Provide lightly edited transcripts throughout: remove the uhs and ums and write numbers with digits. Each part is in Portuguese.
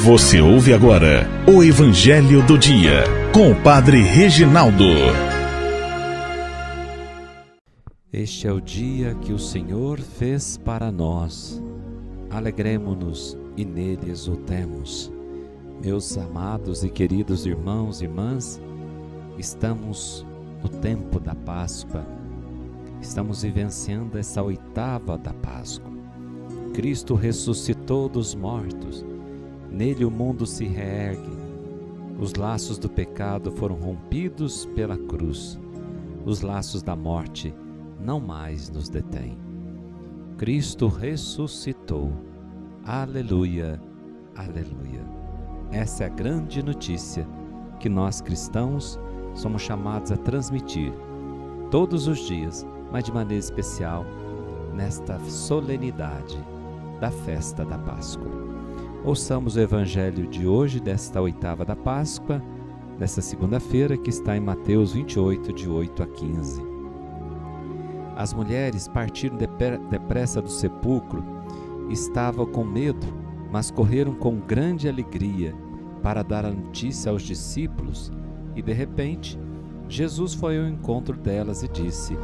Você ouve agora o Evangelho do Dia, com o Padre Reginaldo. Este é o dia que o Senhor fez para nós. Alegremo-nos e nele exultemos. Meus amados e queridos irmãos e irmãs, estamos no tempo da Páscoa. Estamos vivenciando essa oitava da Páscoa. Cristo ressuscitou dos mortos. Nele o mundo se reergue. Os laços do pecado foram rompidos pela cruz. Os laços da morte não mais nos detêm. Cristo ressuscitou. Aleluia, aleluia. Essa é a grande notícia que nós cristãos somos chamados a transmitir todos os dias, mas de maneira especial nesta solenidade da festa da Páscoa. Ouçamos o Evangelho de hoje, desta oitava da Páscoa, desta segunda-feira, que está em Mateus 28, de 8 a 15. As mulheres partiram depressa do sepulcro, estavam com medo, mas correram com grande alegria para dar a notícia aos discípulos, e de repente, Jesus foi ao encontro delas e disse: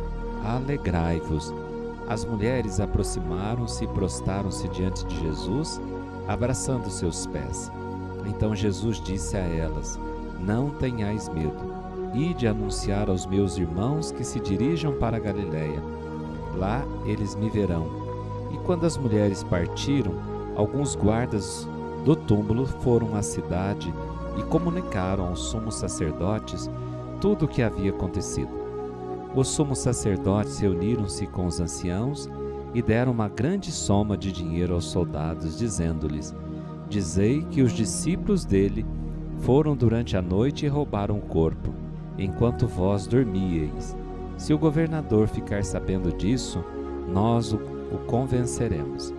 Alegrai-vos. As mulheres aproximaram-se e prostaram-se diante de Jesus, abraçando seus pés. Então Jesus disse a elas: Não tenhais medo, ide anunciar aos meus irmãos que se dirijam para a Galiléia. Lá eles me verão. E quando as mulheres partiram, alguns guardas do túmulo foram à cidade e comunicaram aos sumos sacerdotes tudo o que havia acontecido. Os sumos sacerdotes reuniram-se com os anciãos e deram uma grande soma de dinheiro aos soldados, dizendo-lhes: Dizei que os discípulos dele foram durante a noite e roubaram o corpo, enquanto vós dormíeis. Se o governador ficar sabendo disso, nós o convenceremos.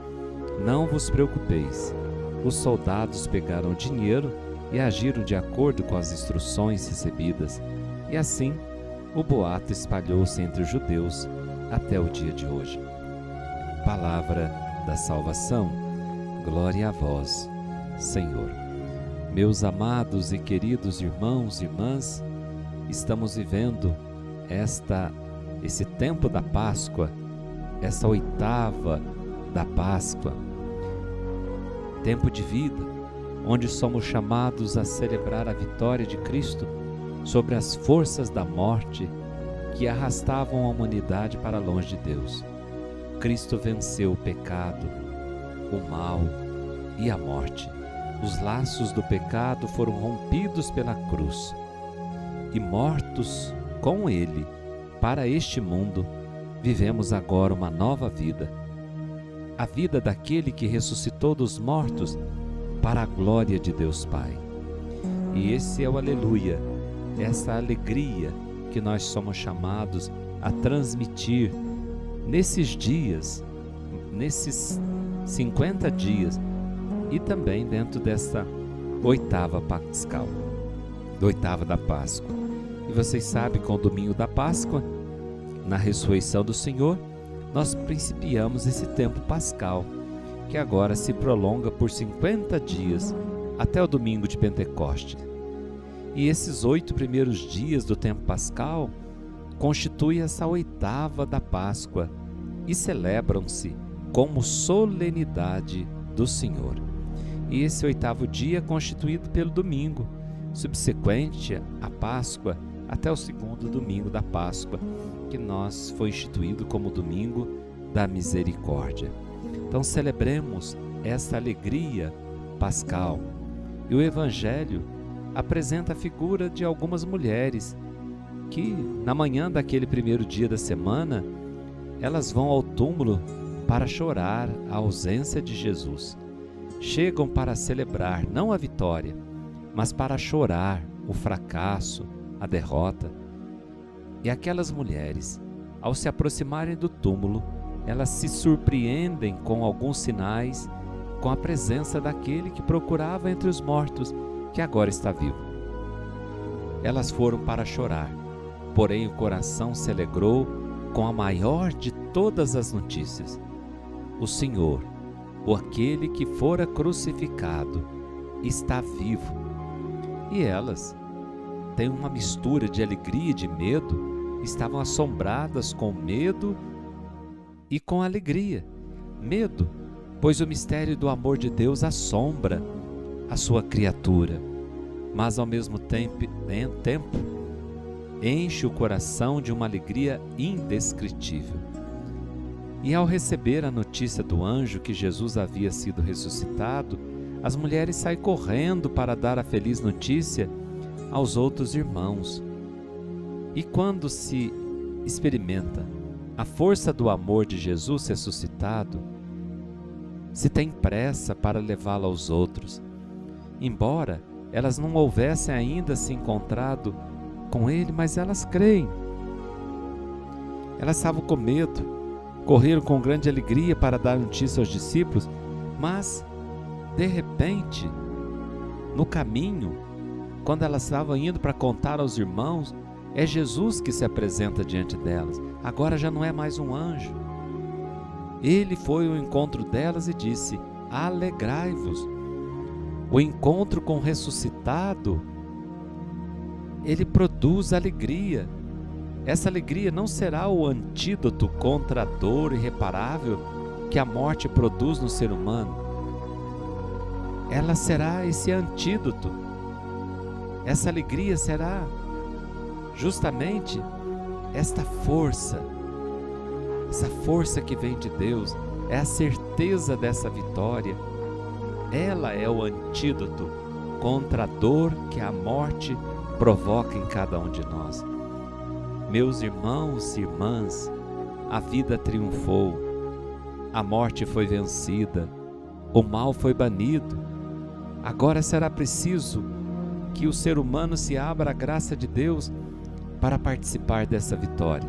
Não vos preocupeis. Os soldados pegaram o dinheiro e agiram de acordo com as instruções recebidas, e assim o boato espalhou-se entre os judeus até o dia de hoje. Palavra da salvação. Glória a vós, Senhor. Meus amados e queridos irmãos e irmãs, estamos vivendo esse tempo da Páscoa, essa oitava da Páscoa, tempo de vida, onde somos chamados a celebrar a vitória de Cristo sobre as forças da morte que arrastavam a humanidade para longe de Deus. Cristo venceu o pecado, o mal e a morte. Os laços do pecado foram rompidos pela cruz. E mortos com Ele para este mundo, vivemos agora uma nova vida. A vida daquele que ressuscitou dos mortos para a glória de Deus Pai. E esse é o aleluia, essa alegria que nós somos chamados a transmitir nesses dias, nesses 50 dias, e também dentro dessa oitava pascal, oitava da Páscoa. E vocês sabem, com o domingo da Páscoa, na ressurreição do Senhor, nós principiamos esse tempo pascal, que agora se prolonga por 50 dias, até o domingo de Pentecostes. E esses 8 primeiros dias do tempo pascal constituem essa oitava da Páscoa e celebram-se como solenidade do Senhor. E esse oitavo dia é constituído pelo domingo, subsequente à Páscoa, até o segundo domingo da Páscoa, que foi instituído como domingo da misericórdia. Então celebremos essa alegria pascal. E o Evangelho apresenta a figura de algumas mulheres que, na manhã daquele primeiro dia da semana, elas vão ao túmulo para chorar a ausência de Jesus. Chegam para celebrar não a vitória, mas para chorar o fracasso, a derrota. E aquelas mulheres, ao se aproximarem do túmulo, elas se surpreendem com alguns sinais, com a presença daquele que procurava entre os mortos, que agora está vivo. Elas foram para chorar, porém o coração se alegrou com a maior de todas as notícias. O Senhor, o aquele que fora crucificado, está vivo. E elas têm uma mistura de alegria e de medo, estavam assombradas com medo e com alegria. Medo, pois o mistério do amor de Deus assombra a sua criatura, mas ao mesmo tempo enche o coração de uma alegria indescritível. E ao receber a notícia do anjo que Jesus havia sido ressuscitado, as mulheres saem correndo para dar a feliz notícia aos outros irmãos. E quando se experimenta a força do amor de Jesus ressuscitado, se tem pressa para levá-lo aos outros, embora elas não houvessem ainda se encontrado com ele, mas elas creem. Elas estavam com medo, correram com grande alegria para dar notícia aos discípulos, mas, de repente, no caminho, quando elas estavam indo para contar aos irmãos, é Jesus que se apresenta diante delas. Agora já não é mais um anjo. Ele foi ao encontro delas e disse: alegrai-vos. O encontro com o ressuscitado, ele produz alegria. Essa alegria não será o antídoto contra a dor irreparável que a morte produz no ser humano. Ela será esse antídoto. Essa alegria será justamente esta força. Essa força que vem de Deus, é a certeza dessa vitória. Ela é o antídoto contra a dor que a morte provoca em cada um de nós. Meus irmãos e irmãs, a vida triunfou, a morte foi vencida, o mal foi banido. Agora será preciso que o ser humano se abra à graça de Deus para participar dessa vitória.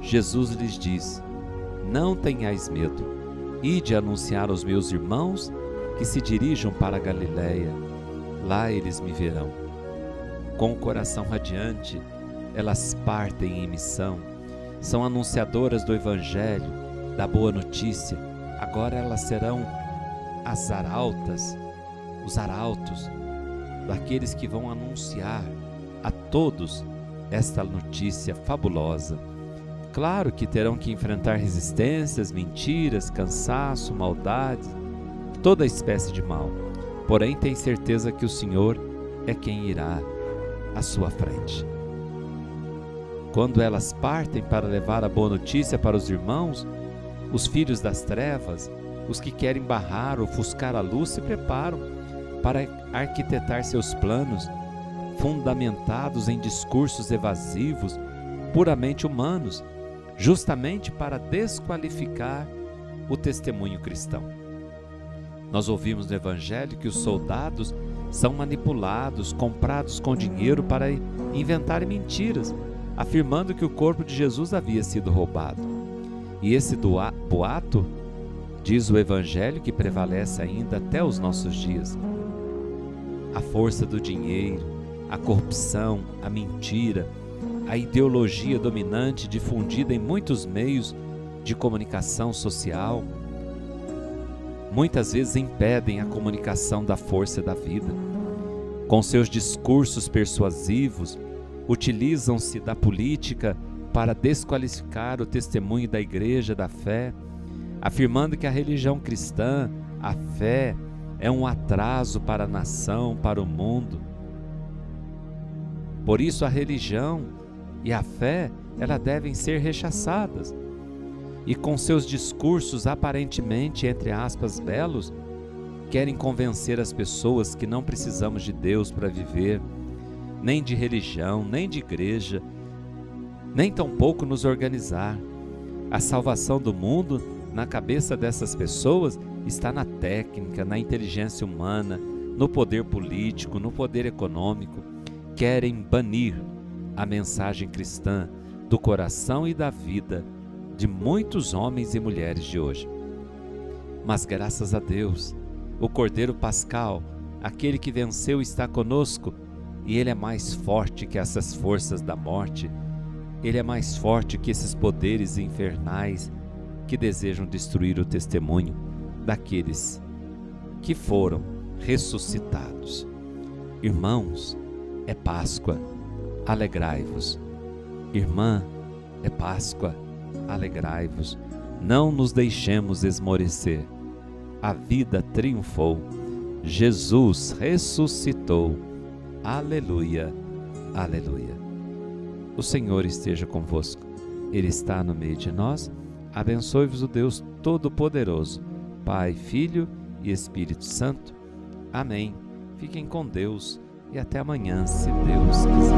Jesus lhes diz: não tenhais medo, ide anunciar aos meus irmãos que se dirijam para a Galileia, lá eles me verão. Com o coração radiante, elas partem em missão, são anunciadoras do Evangelho, da boa notícia. Agora elas serão as arautas, os arautos, daqueles que vão anunciar a todos esta notícia fabulosa. Claro que terão que enfrentar resistências, mentiras, cansaço, maldade, toda espécie de mal. Porém, tem certeza que o Senhor é quem irá à sua frente. Quando elas partem para levar a boa notícia para os irmãos, os filhos das trevas, os que querem barrar ou ofuscar a luz, se preparam para arquitetar seus planos, fundamentados em discursos evasivos, puramente humanos, justamente para desqualificar o testemunho cristão. Nós ouvimos no Evangelho que os soldados são manipulados, comprados com dinheiro para inventarem mentiras, afirmando que o corpo de Jesus havia sido roubado. E esse boato, diz o Evangelho, que prevalece ainda até os nossos dias. A força do dinheiro, a corrupção, a mentira, a ideologia dominante difundida em muitos meios de comunicação social, muitas vezes impedem a comunicação da força da vida. Com seus discursos persuasivos, utilizam-se da política para desqualificar o testemunho da igreja da fé, afirmando que a religião cristã, a fé, é um atraso para a nação, para o mundo. Por isso a religião e a fé, elas devem ser rechaçadas. E com seus discursos aparentemente, entre aspas, belos, querem convencer as pessoas que não precisamos de Deus para viver, nem de religião, nem de igreja, nem tampouco nos organizar. A salvação do mundo, na cabeça dessas pessoas, está na técnica, na inteligência humana, no poder político, no poder econômico. Querem banir a mensagem cristã do coração e da vida de muitos homens e mulheres de hoje. Mas graças a Deus, o Cordeiro Pascal, aquele que venceu, está conosco, e Ele é mais forte que essas forças da morte. Ele é mais forte que esses poderes infernais que desejam destruir o testemunho daqueles que foram ressuscitados. Irmãos, é Páscoa, alegrai-vos. Irmã, é Páscoa, alegrai-vos. Não nos deixemos esmorecer. A vida triunfou. Jesus ressuscitou. Aleluia, aleluia. O Senhor esteja convosco. Ele está no meio de nós. Abençoe-vos o Deus Todo-Poderoso, Pai, Filho e Espírito Santo. Amém. Fiquem com Deus e até amanhã, se Deus quiser.